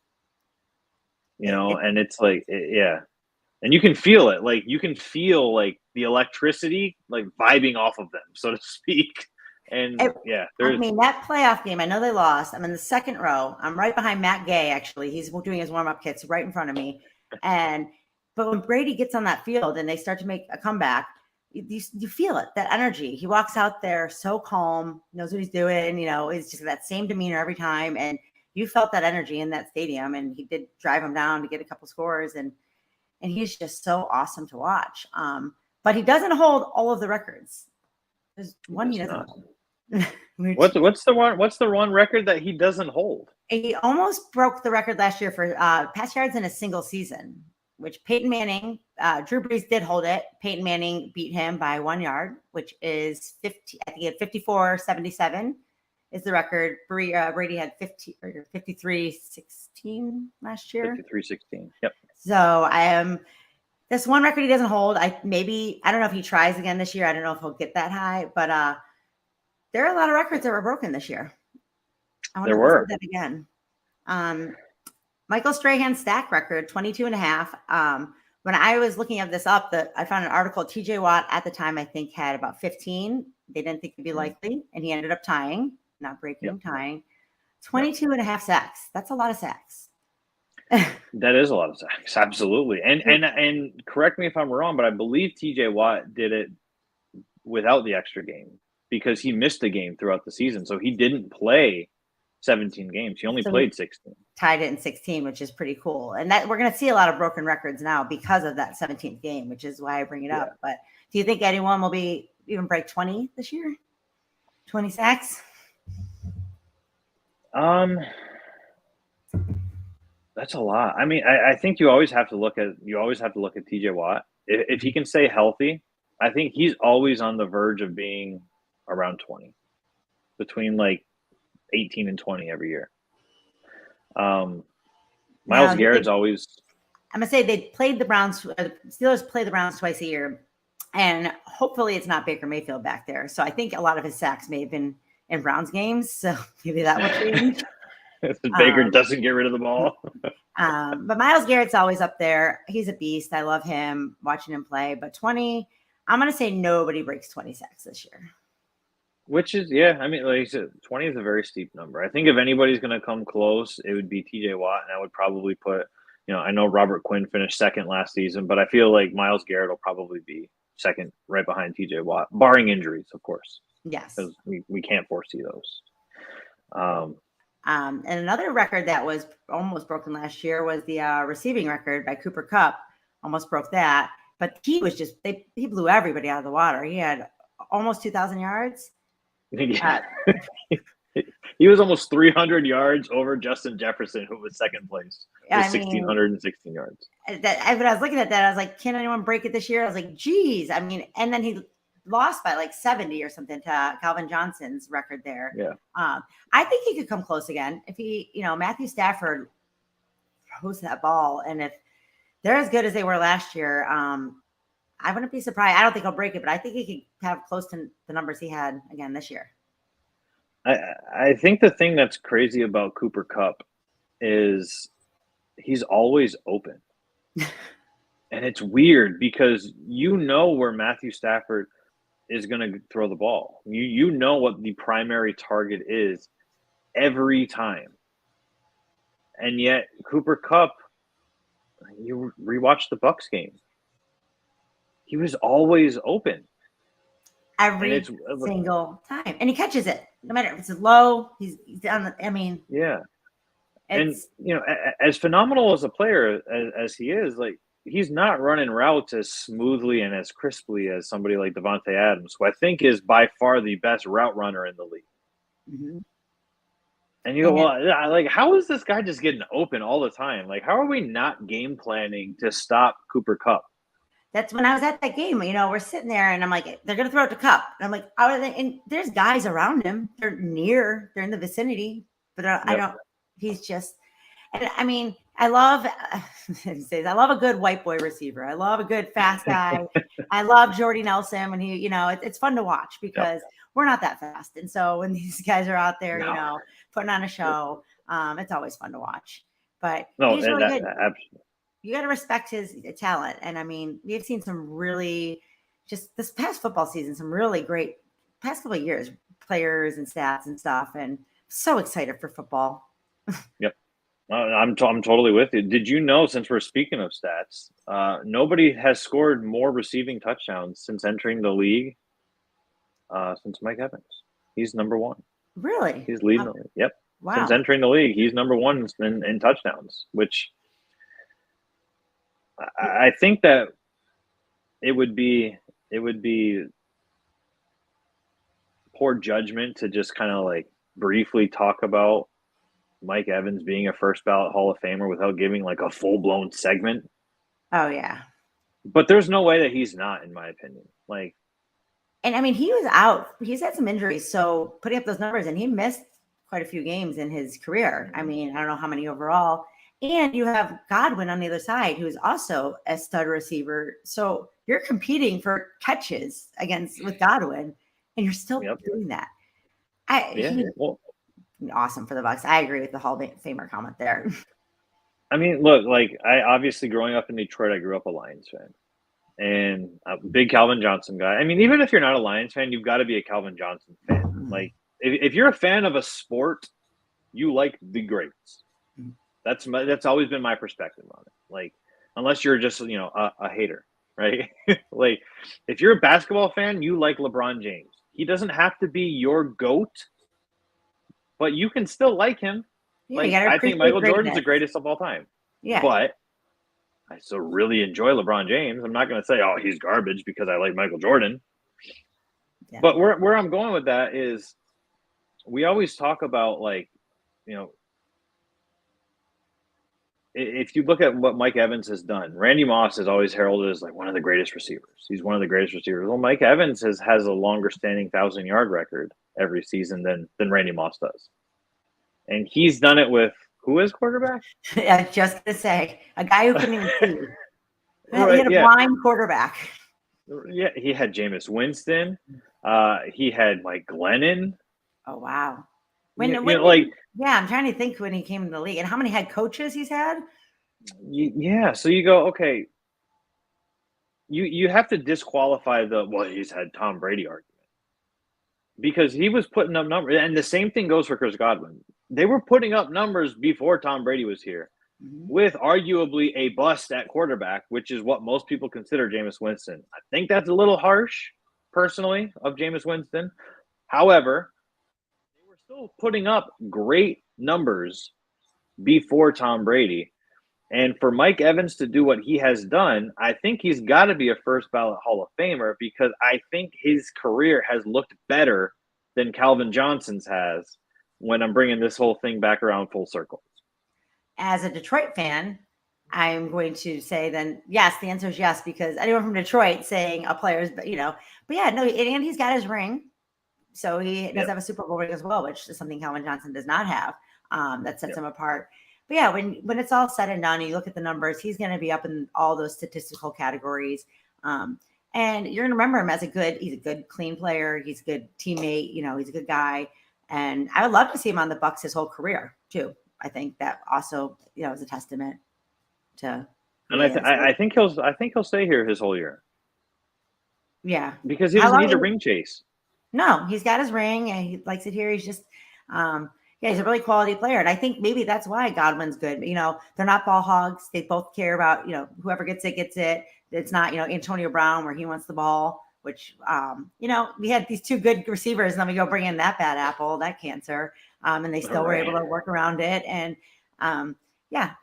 And it's like, and you can feel it. Like you can feel like the electricity like vibing off of them, so to speak. And I mean, that playoff game, I know they lost. I'm in the second row. I'm right behind Matt Gay, actually. He's doing his warm-up kits right in front of me. But when Brady gets on that field and they start to make a comeback, you feel it, that energy. He walks out there so calm, knows what he's doing, it's just that same demeanor every time. And you felt that energy in that stadium, and he did drive him down to get a couple scores. And he's just so awesome to watch. But he doesn't hold all of the records. There's one he doesn't hold. What's the one record that he doesn't hold? He almost broke the record last year for pass yards in a single season, which Peyton Manning, Drew Brees did hold it. Peyton Manning beat him by 1 yard, which is 50. I think he had 54-77 is the record. Brady had 53-16 last year. 53-16. Yep. So this one record he doesn't hold. I don't know if he tries again this year. I don't know if he'll get that high, but there are a lot of records that were broken this year. I want to that again. Michael Strahan's stack record, 22.5. When I was looking at this up, I found an article. TJ Watt at the time, I think, had about 15. They didn't think it'd be likely, and he ended up tying, not breaking, tying. 22.5 sacks. That's a lot of sacks. That is a lot of sacks, absolutely. And correct me if I'm wrong, but I believe TJ Watt did it without the extra game because he missed a game throughout the season, so he didn't play 17 games. He only played 16. Tied it in 16, which is pretty cool. And that we're going to see a lot of broken records now because of that 17th game, which is why I bring it up. But do you think anyone will even break 20 this year? 20 sacks? That's a lot. I mean, I think you always have to look at TJ Watt. If he can stay healthy, I think he's always on the verge of being around 20, between like 18 and 20 every year. Myles Garrett's always. I'm gonna say the Steelers play the Browns twice a year, and hopefully it's not Baker Mayfield back there. So I think a lot of his sacks may have been in Browns games. So maybe that will change. Baker doesn't get rid of the ball. But Myles Garrett's always up there. He's a beast. I love him, watching him play. But 20, I'm going to say nobody breaks 20 sacks this year. Which is, yeah, I mean, like you said, 20 is a very steep number. I think if anybody's going to come close, it would be TJ Watt, and I would probably put, I know Robert Quinn finished second last season, but I feel like Myles Garrett will probably be second right behind TJ Watt, barring injuries, of course. Yes. Because we can't foresee those. And another record that was almost broken last year was the receiving record by Cooper Kupp. Almost broke that. But he was just, he blew everybody out of the water. He had almost 2,000 yards. Yeah. He was almost 300 yards over Justin Jefferson, who was second place with 1,616 yards. When I was looking at that, I was like, can anyone break it this year? I was like, geez. I mean, and then he lost by like 70 or something to Calvin Johnson's record there. Yeah. I think he could come close again. If he, Matthew Stafford throws that ball, and if they're as good as they were last year, I wouldn't be surprised. I don't think he'll break it, but I think he could have close to the numbers he had again this year. I think the thing that's crazy about Cooper Kupp is he's always open. And it's weird because where Matthew Stafford is going to throw the ball. You know what the primary target is every time. And yet Cooper Kupp, you rewatch the Bucs game. He was always open. Every single time. And he catches it. No matter if it's low, he's down. Yeah. And, as phenomenal as a player as he is, like, he's not running routes as smoothly and as crisply as somebody like Devontae Adams, who I think is by far the best route runner in the league. Mm-hmm. And you go, well, like, how is this guy just getting open all the time? Like, how are we not game planning to stop Cooper Kupp? That's when I was at that game. We're sitting there, and I'm like, they're going to throw it to Kupp. And I'm like, how are they? And there's guys around him. They're in the vicinity, but he's just, and I mean, I love a good white boy receiver. I love a good fast guy. I love Jordy Nelson when he, it's fun to watch because we're not that fast. And so when these guys are out there, putting on a show, it's always fun to watch. But he's really good. Absolutely. You got to respect his talent. And I mean, we've seen some really, just this past football season, some really great past couple of years, players and stats and stuff. And so excited for football. Yep. I'm totally with you. Did you know, since we're speaking of stats, nobody has scored more receiving touchdowns since entering the league since Mike Evans. He's number one. Really? He's leading the league. Yep. Wow. Since entering the league, he's number one in touchdowns, which I think that it would be poor judgment to just kind of like briefly talk about Mike Evans being a first ballot Hall of Famer without giving like a full blown segment. Oh yeah. But there's no way that he's not, in my opinion. Like, and I mean, he was out. He's had some injuries, so putting up those numbers, and he missed quite a few games in his career. I mean, I don't know how many overall. And you have Godwin on the other side, who's also a stud receiver. So you're competing for catches with Godwin, and you're still doing that. Awesome for the Bucs. I agree with the Hall of Famer comment there. I mean, look, like, I obviously growing up in Detroit, I grew up a Lions fan and a big Calvin Johnson guy. I mean, even if you're not a Lions fan, you've got to be a Calvin Johnson fan. Like, if you're a fan of a sport, you like the greats. That's always been my perspective on it. Like, unless you're just, a hater, right? Like, if you're a basketball fan, you like LeBron James. He doesn't have to be your GOAT, but you can still like him. Yeah, like, I think Michael Jordan's the greatest of all time. Yeah. But I still really enjoy LeBron James. I'm not going to say, oh, he's garbage because I like Michael Jordan. Yeah. But where I'm going with that is we always talk about, like, if you look at what Mike Evans has done, Randy Moss is always heralded as like one of the greatest receivers. He's one of the greatest receivers. Well, Mike Evans has a longer standing 1,000-yard record every season than Randy Moss does. And he's done it with who is quarterback? Yeah, just to say, a guy who couldn't even see. He had a blind quarterback. Yeah, he had Jameis Winston. He had Mike Glennon. Oh, wow. I'm trying to think when he came in the league and how many head coaches he's had. Yeah, so you go, okay, you have to disqualify he's had Tom Brady argument because he was putting up numbers, and the same thing goes for Chris Godwin. They were putting up numbers before Tom Brady was here, with arguably a bust at quarterback, which is what most people consider Jameis Winston. I think that's a little harsh, personally, of Jameis Winston. However, they were still putting up great numbers before Tom Brady. And for Mike Evans to do what he has done, I think he's got to be a first ballot Hall of Famer because I think his career has looked better than Calvin Johnson's has when I'm bringing this whole thing back around full circle. As a Detroit fan, I'm going to say then, yes, the answer is yes, because anyone from Detroit saying a player's, but yeah, no, and he's got his ring. So he does have a Super Bowl ring as well, which is something Calvin Johnson does not have. That sets him apart. But yeah, when it's all said and done, you look at the numbers, he's going to be up in all those statistical categories. And you're going to remember him as he's a good, clean player. He's a good teammate. He's a good guy. And I would love to see him on the Bucs his whole career too. I think that also, is a testament to. And I think he'll stay here his whole year. Yeah, because he doesn't need a ring chase. No, he's got his ring and he likes it here. He's just, he's a really quality player. And I think maybe that's why Godwin's good. They're not ball hogs. They both care about, whoever gets it, gets it. It's not, Antonio Brown where he wants the ball, which, we had these two good receivers and then we go bring in that bad apple, that cancer. And they still were able to work around it. And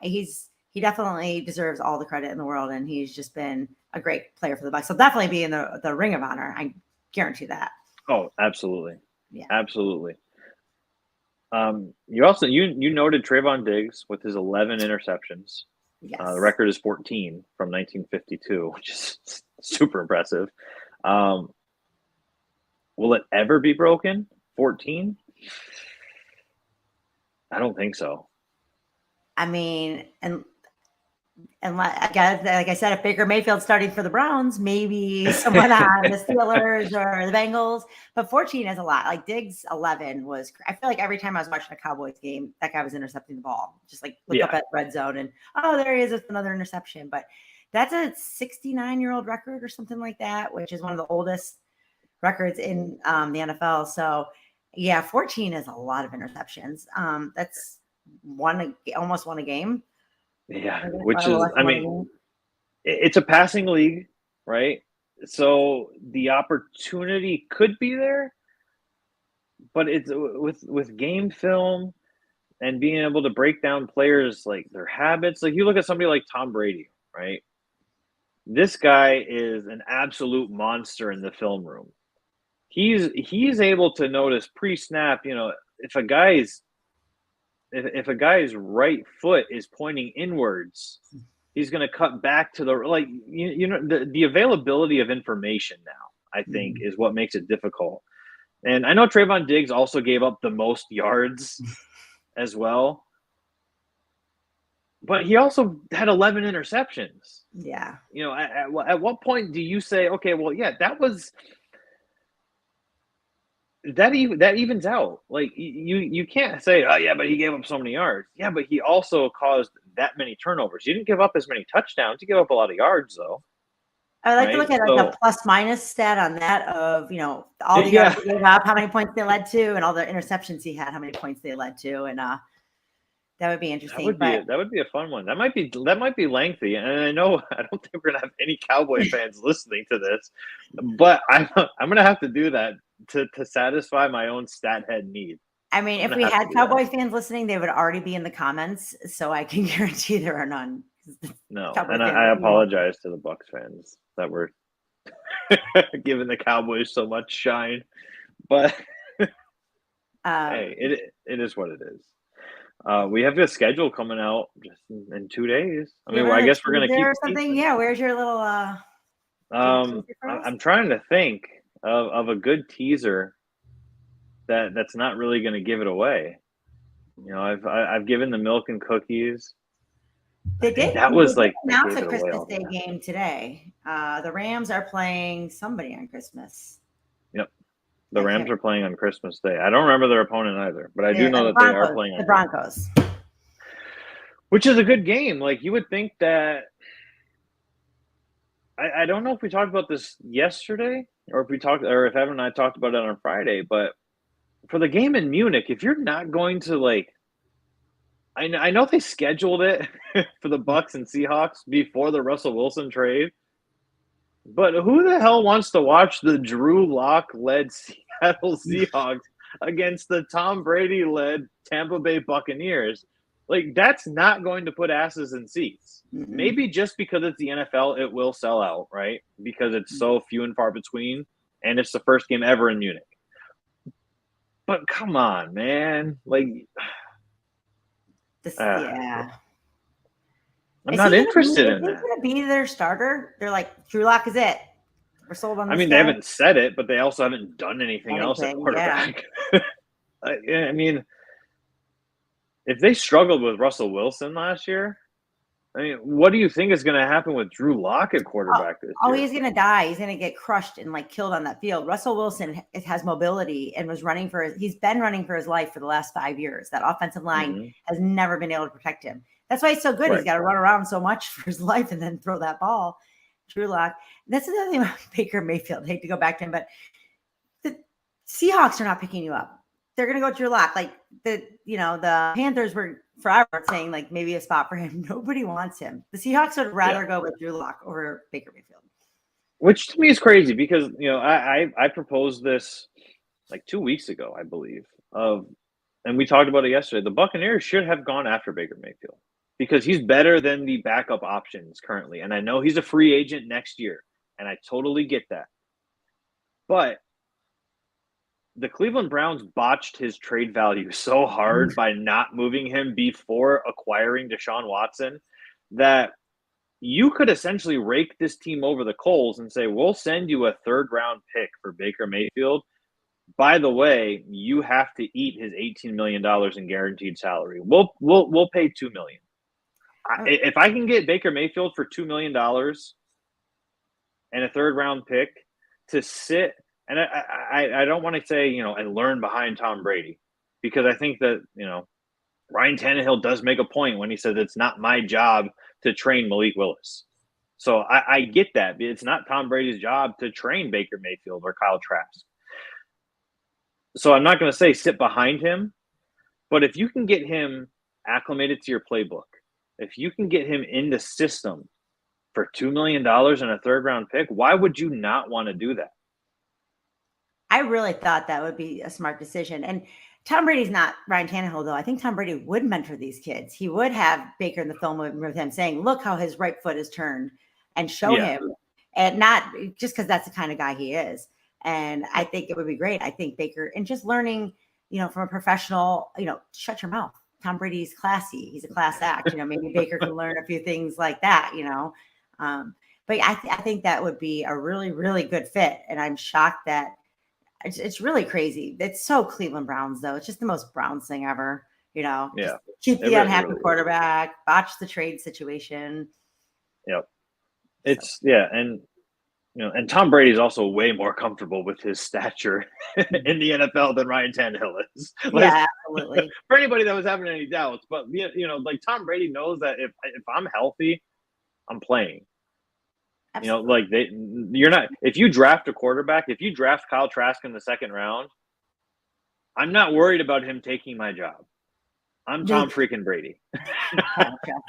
he definitely deserves all the credit in the world. And he's just been a great player for the Bucs. So definitely be in the Ring of Honor. I guarantee that. Oh, absolutely. Yeah. Absolutely. You also noted Trayvon Diggs with his 11 interceptions. Yes. The record is 14 from 1952, which is super impressive. Will it ever be broken? 14? I don't think so. I mean, and like I said, if Baker Mayfield's starting for the Browns, maybe someone on the Steelers or the Bengals. But 14 is a lot. Like Diggs 11 was. I feel like every time I was watching a Cowboys game, that guy was intercepting the ball. Just like look up at red zone and there he is with another interception. But that's a 69-year-old record or something like that, which is one of the oldest records in the NFL. So yeah, 14 is a lot of interceptions. That's almost won a game. Yeah, which is, it's a passing league, right? So the opportunity could be there, but it's with game film and being able to break down players, like their habits. Like you look at somebody like Tom Brady, right? This guy is an absolute monster in the film room. He's able to notice pre-snap, if a guy's right foot is pointing inwards, he's going to cut back to the availability of information now, I think, is what makes it difficult. And I know Trayvon Diggs also gave up the most yards as well, but he also had 11 interceptions. Yeah. At what point do you say, okay, well, yeah, that evens out. Like you can't say, oh yeah, but he gave up so many yards. Yeah, but he also caused that many turnovers. You didn't give up as many touchdowns. You gave up a lot of yards though. I like to look at the plus minus stat on that of all the yards he gave up, how many points they led to, and all the interceptions he had, how many points they led to, and that would be interesting. That would be a fun one. That might be lengthy, and I don't think we're gonna have any Cowboy fans listening to this, but I'm gonna have to do that to satisfy my own stat head need. I mean, if we had Cowboy fans listening, they would already be in the comments, so I can guarantee there are none. No, and I apologize to the Bucs fans that were giving the Cowboys so much shine, but hey, it is what it is. We have a schedule coming out just in 2 days. I mean, I guess we're gonna keep something. Yeah, where's your little? I'm trying to think of a good teaser that's not really going to give it away. I've given the milk and cookies. They did. That was like announced a Christmas Day game today. The Rams are playing somebody on Christmas. Yep, the Rams are playing on Christmas Day. I don't remember their opponent either, but I do know that they are playing on the Broncos. which is a good game. Like you would think that. I don't know if we talked about this yesterday or if Evan and I talked about it on Friday, but for the game in Munich, if you're not going to like, I know they scheduled it for the Bucks and Seahawks before the Russell Wilson trade, but who the hell wants to watch the Drew Lock led Seattle Seahawks against the Tom Brady led Tampa Bay Buccaneers? Like that's not going to put asses in seats. Maybe just because it's the NFL, it will sell out, right? Because it's so few and far between, and it's the first game ever in Munich. But come on, man! Like, yeah. I'm not interested in that. Is he going to be their starter? They're like, Drew Lock is it. We're sold on this guy. They haven't said it, but they also haven't done anything else at quarterback. Yeah. I mean, if they struggled with Russell Wilson last year, I mean, what do you think is going to happen with Drew Lock at quarterback this year? Oh, he's going to die. He's going to get crushed and like killed on that field. Russell Wilson has mobility and he's been running for his life for the last 5 years. That offensive line has never been able to protect him. That's why he's so good. Right. He's got to run around so much for his life and then throw that ball. Drew Lock. That's another thing about Baker Mayfield. I hate to go back to him, but the Seahawks are not picking you up. They're going to go Drew Lock. Like the Panthers were forever saying like maybe a spot for him. Nobody wants him. The Seahawks would rather go with Drew Lock over Baker Mayfield. Which to me is crazy because, I proposed this like 2 weeks ago, I believe, and we talked about it yesterday. The Buccaneers should have gone after Baker Mayfield because he's better than the backup options currently. And I know he's a free agent next year, and I totally get that. But the Cleveland Browns botched his trade value so hard by not moving him before acquiring Deshaun Watson that you could essentially rake this team over the coals and say, we'll send you a third-round pick for Baker Mayfield. By the way, you have to eat his $18 million in guaranteed salary. We'll pay $2 million. If I can get Baker Mayfield for $2 million and a third-round pick to sit – and I don't want to say, and learn behind Tom Brady, because I think that, Ryan Tannehill does make a point when he says it's not my job to train Malik Willis. So I get that. It's not Tom Brady's job to train Baker Mayfield or Kyle Trask. So I'm not going to say sit behind him, but if you can get him acclimated to your playbook, if you can get him in the system for $2 million and a third-round pick, why would you not want to do that? I really thought that would be a smart decision. And Tom Brady's not Ryan Tannehill, though. I think Tom Brady would mentor these kids. He would have Baker in the film with him saying, look how his right foot is turned and show him. And not just because that's the kind of guy he is. And I think it would be great. I think Baker, and just learning, from a professional, shut your mouth. Tom Brady's classy. He's a class act. Maybe Baker can learn a few things like that, But I think that would be a really, really good fit. And I'm shocked that it's really crazy. It's so Cleveland Browns, though. It's just the most Browns thing ever, Just keep the unhappy quarterback, botch the trade situation. Yep. And Tom Brady's also way more comfortable with his stature in the NFL than Ryan Tannehill is. Yeah, absolutely. For anybody that was having any doubts, but Tom Brady knows that if I'm healthy, I'm playing. Absolutely. You're not. If you draft a quarterback, if you draft Kyle Trask in the second round, I'm not worried about him taking my job. I'm Tom freaking Brady.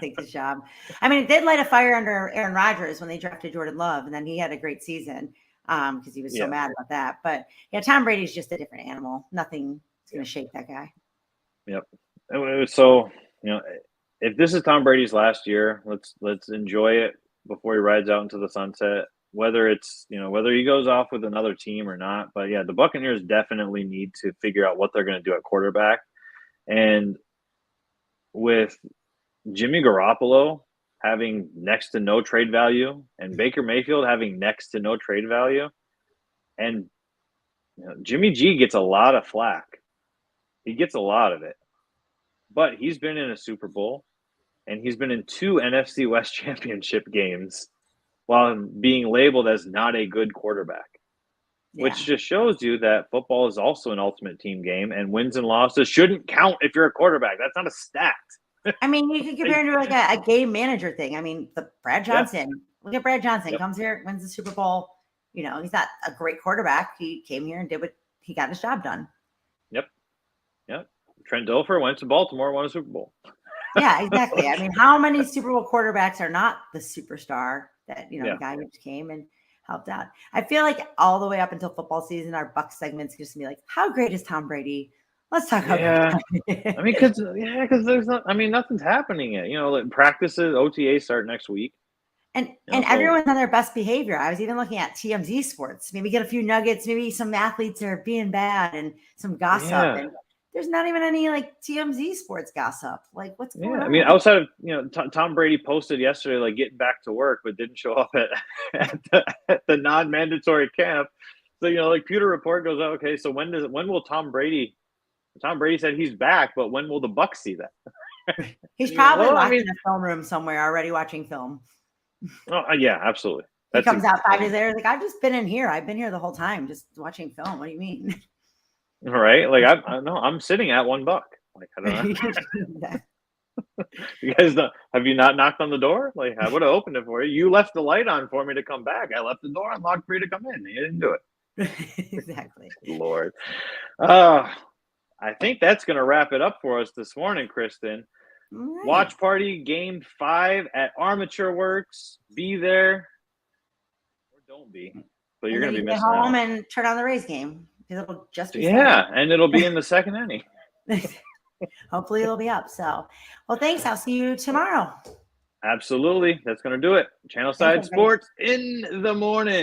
Take his job. I mean, it did light a fire under Aaron Rodgers when they drafted Jordan Love, and then he had a great season because he was so mad about that. But Tom Brady's just a different animal. Nothing's going to shake that guy. Yep. So if this is Tom Brady's last year, let's enjoy it before he rides out into the sunset. Whether it's whether he goes off with another team or not, but the Buccaneers definitely need to figure out what they're going to do at quarterback, and with Jimmy Garoppolo having next to no trade value and Baker Mayfield having next to no trade value, and Jimmy G gets a lot of flack. He gets a lot of it, but he's been in a Super Bowl and he's been in 2 NFC West championship games while being labeled as not a good quarterback, which just shows you that football is also an ultimate team game, and wins and losses shouldn't count if you're a quarterback. That's not a stat. I mean, you could compare him to like a game manager thing. I mean, the Brad Johnson. Yeah. Look at Brad Johnson. Comes here, wins the Super Bowl. You know, he's not a great quarterback. He came here and did what he got his job done. Yep. Trent Dilfer went to Baltimore, won a Super Bowl. Yeah, exactly. I mean, how many Super Bowl quarterbacks are not the superstar that, the guy who came and helped out? I feel like all the way up until football season, our Bucs segments just be like, how great is Tom Brady? Let's talk about I mean, because there's nothing's happening yet. Like practices, OTA start next week. And everyone's on their best behavior. I was even looking at TMZ Sports. Maybe get a few nuggets. Maybe some athletes are being bad and some gossip. Yeah. And there's not even any like TMZ Sports gossip. Like what's going on? I mean, outside of Tom Brady posted yesterday like getting back to work, but didn't show up at the non-mandatory camp. So like Pewter Report goes, okay, so when will Tom Brady? Tom Brady said he's back, but when will the Bucs see that? He's probably in a film room somewhere already watching film. Oh yeah, absolutely. He comes out 5 days later, like I've just been in here. I've been here the whole time, just watching film. What do you mean? Right? Like I'm sitting at $1. Like I don't know. You guys have you not knocked on the door? Like I would have opened it for you. You left the light on for me to come back. I left the door unlocked for you to come in. You didn't do it. Exactly. Lord. I think that's going to wrap it up for us this morning, Kristin. Right. Watch party game 5 at Armature Works. Be there or don't be, but you're going to be missing out. Home out. And turn on the Rays game because it'll just be and it'll be in the second inning. Hopefully it'll be up. So, well, thanks. I'll see you tomorrow. Absolutely, that's going to do it. Channelside Sports in the morning.